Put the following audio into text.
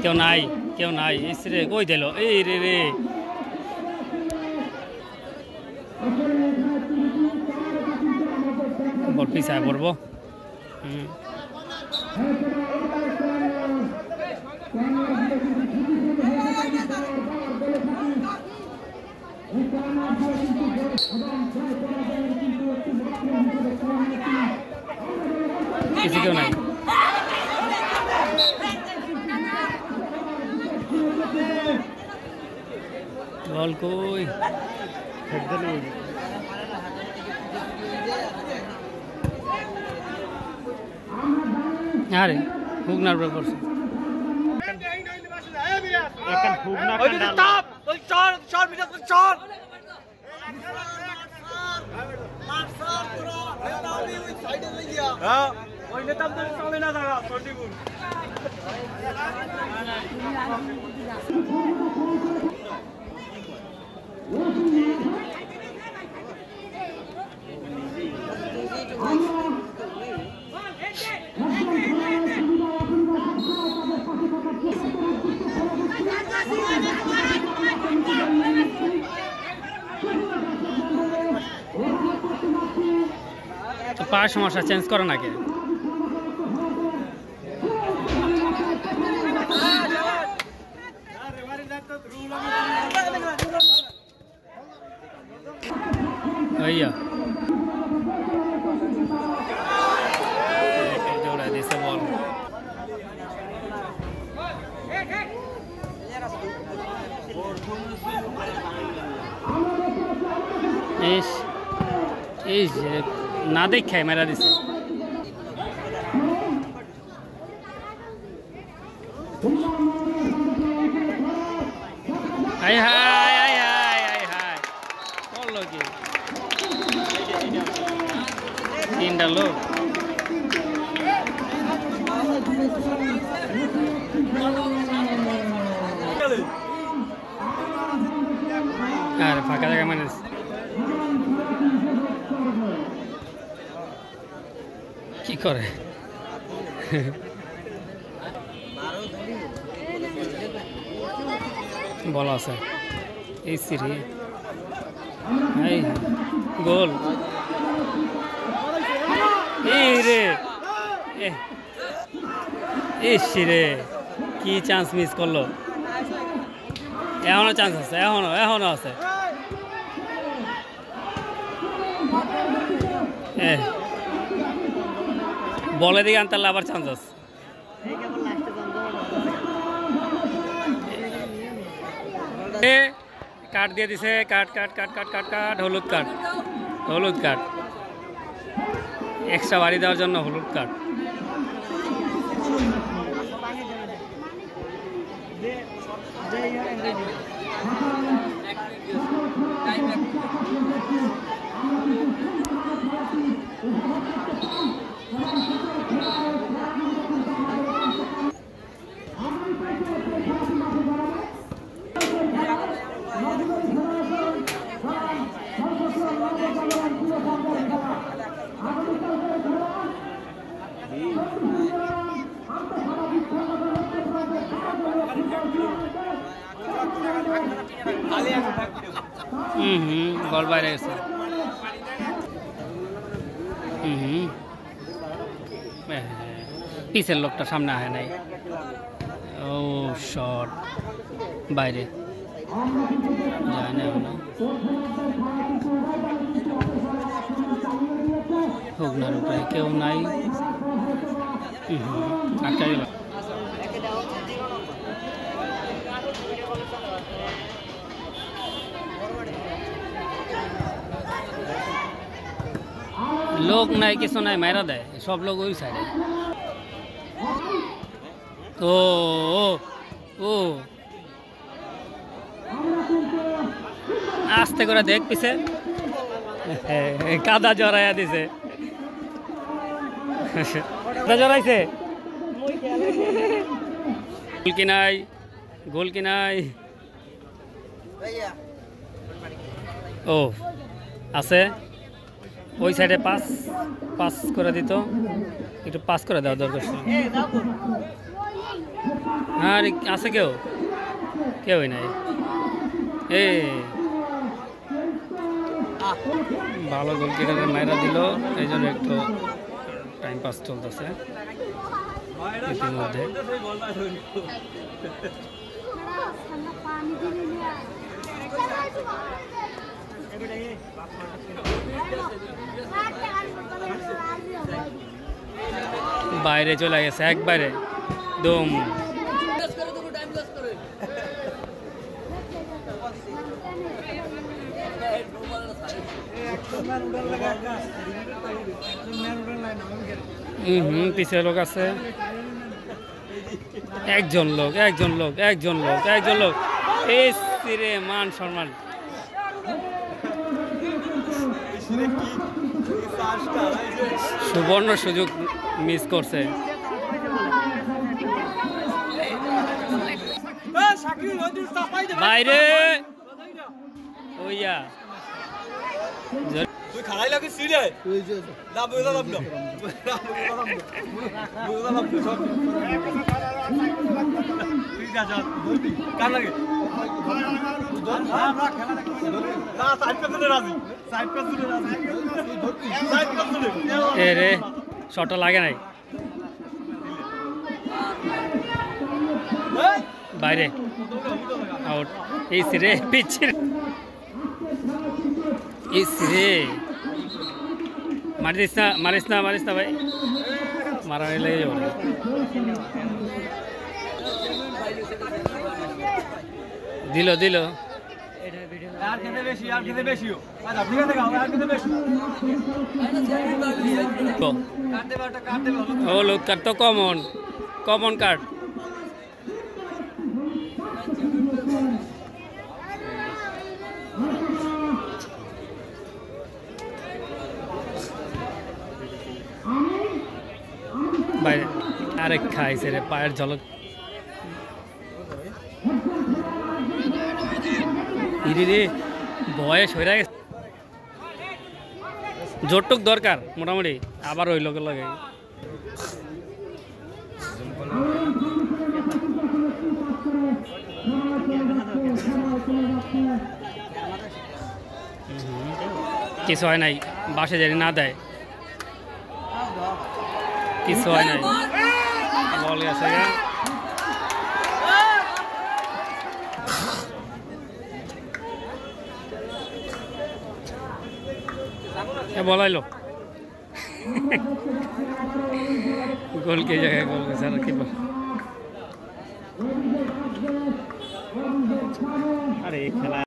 কেউ নাই কেউ নাই রে কই দিল এই রে রে বল পিছায় পড়বো কিছু কেউ নাই বল কই আরে হুগনার উপরে পড়ছে পা সমস্যা চেঞ্জ করো নাকি भैया जोड़ा दिसे बॉल इस ना देखा है मेरा दिसे हाय हाय हाय हाय हाय हाय कौन लोग ये तीन डालो अरे फाका जगह मैंने की करे বলা আছে এই সিরি এই গোল এই রে এই সিরে কি চান্স মিস করলো এখনো চান্স আছে এখনো আছে বলে দিকে আনতে আবার চান্স আছে কাট দিয়ে দিছে কাট কাট কাট কাট কাট কাট হলুদ কাট এক্সট্রা বাড়ি দেওয়ার জন্য হলুদ কাট বল বাইরে গেছে পিছের লোকটা সামনে আহে নাই ও শট বাইরে যায় না হুগনার উপরে কেউ নাই আটকা গেল লোক নাই কিছু নাই মাইরা দেয় সব লোক ওই সাইডে ও ও আস্তে করে দেখ পিছে কাদা জড়াইয়া দিছে জড়াইছে গোল কি নাই ও আছে ওই সাইডে পাস করে দিত একটু পাস করে দাও দরকার আর আছে কেউ কেউই নাই। এ ভালো গোলকিপারের মাইরা দিল, এই জন্য একটু টাইম পাস চলতেছে ইতিমধ্যে। বাইরে চলে গেছে একবারে দম। পিছিয়ে লোক আছে, একজন লোক এই রে মান সম্মান। সুবর্ণ সুযোগ মিস করছে। বাইরে ওইয়া খালাই লাগে সিরে না বুঝা লাভ না বুঝা লাভ না ঠিক আছে কার লাগে আমরা খেলা দেখি না সাইড পেছনে রাজি এ রে শটটা লাগে নাই, বাইরে আউট। এই সিরে পিছিয়ে রে মারিস না ভাই, মারা লেগে যাবে। দিল হলুদ কার্ড তো কমন কার্ড। বাইরে আরেক খাইছে রে, পায়ের ঝলক। রে বয়স হয়ে গেছে, জোরটুক দরকার মোটামুটি, আবার ওই লোকের লাগে। কিছু হয় নাই, বাসে জানি না দেয়, কিছু হয় নাই, বল গেছে। বলাইলো গোল কে জায়গায় গোল গেছে আর কি আরে খেলা।